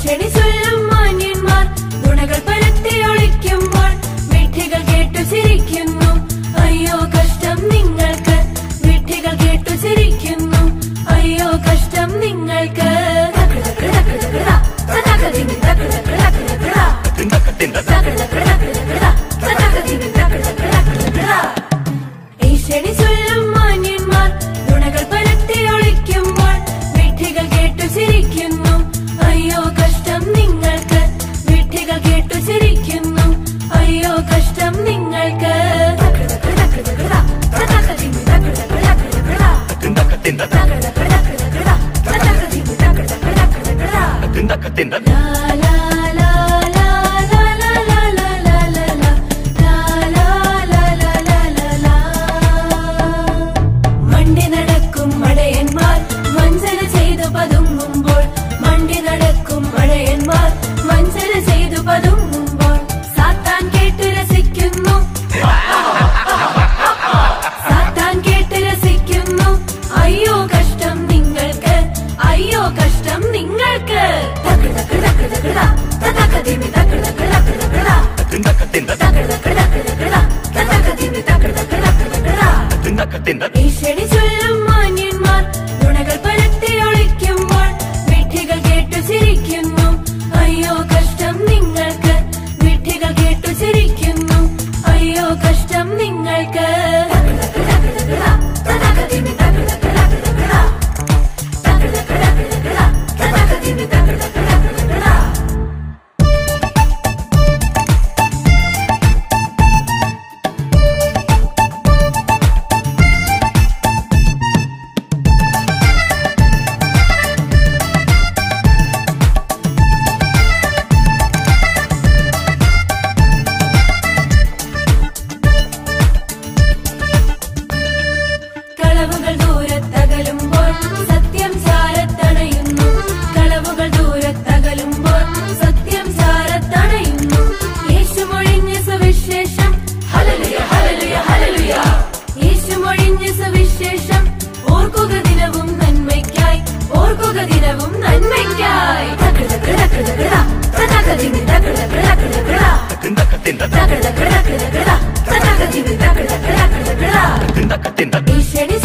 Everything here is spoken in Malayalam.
ഭീഷണി ചൊല്ലും മാന്യന്മാർ ഗുണകൾ പരത്തി ഒളിക്കുമ്പോൾ വിഡ്ഢികൾ കേട്ടു ചിരിക്കുന്നു. അയ്യോ കഷ്ടം നിങ്ങൾക്ക്, വിഡ്ഢികൾ കേട്ടു ചിരിക്കുന്നു. അയ്യോ കഷ്ടം നിങ്ങൾക്ക്. ഭീഷണി ചൊല്ലും മാന്യന്മാർ ഗുണകൾ പരത്തി ഒളിക്കുമ്പോൾ വിഡ്ഢികൾ കേട്ടു ചിരിക്കുന്നു. അയ്യോ കഷ്ടം നിങ്ങൾക്ക്, വിഡ്ഢികൾ കേട്ടു ചിരിക്കുന്നു. അയ്യോ കഷ്ടം നിങ്ങൾക്ക്. മണ്ടി നടക്കും മടയന്മാർ വഞ്ചന ചെയ്തു പതുങ്ങുമ്പോൾ, മണ്ടി നടക്കും മടയന്മാർ വഞ്ചന ചെയ്തു പതുങ്ങുമ്പോൾ സാത്താൻ കേട്ടു രസിക്കുന്നു. സാത്താൻ കേട്ട് രസിക്കുന്നു. അയ്യോ കഷ്ടം നിങ്ങൾക്ക്, അയ്യോ കഷ്ടം നിങ്ങൾക്ക്. ഭീഷണി ചൊല്ലും മാന്യന്മാർ ഗുണകൾ പരത്തി ഒളിക്കുമ്പോൾ വിഡ്ഢികൾ കേട്ടു ചിരിക്കുന്നു. അയ്യോ കഷ്ടം നിങ്ങൾക്ക്, വിഡ്ഢികൾ കേട്ടു ചിരിക്കുന്നു. അയ്യോ കഷ്ടം നിങ്ങൾക്ക്. കളവുകൾ ദൂരത്തകലുമ്പോൾ സത്യം ചാരത്തണയുന്നു. കളവുകൾ ദൂരത്തകലുമ്പോൾ സത്യം ചാരത്തണയുന്നു. യേശു മൊഴിഞ്ഞ സുവിശേഷം, ഹല്ലേലൂയ ഹല്ലേലൂയ ഹല്ലേലൂയ. യേശു മൊഴിഞ്ഞ സുവിശേഷം ഓർക്കുക ദിനവും നന്മയ്ക്കായി, ഓർക്കുക ദിനവും നന്മയ്ക്കായി. ഭീഷണി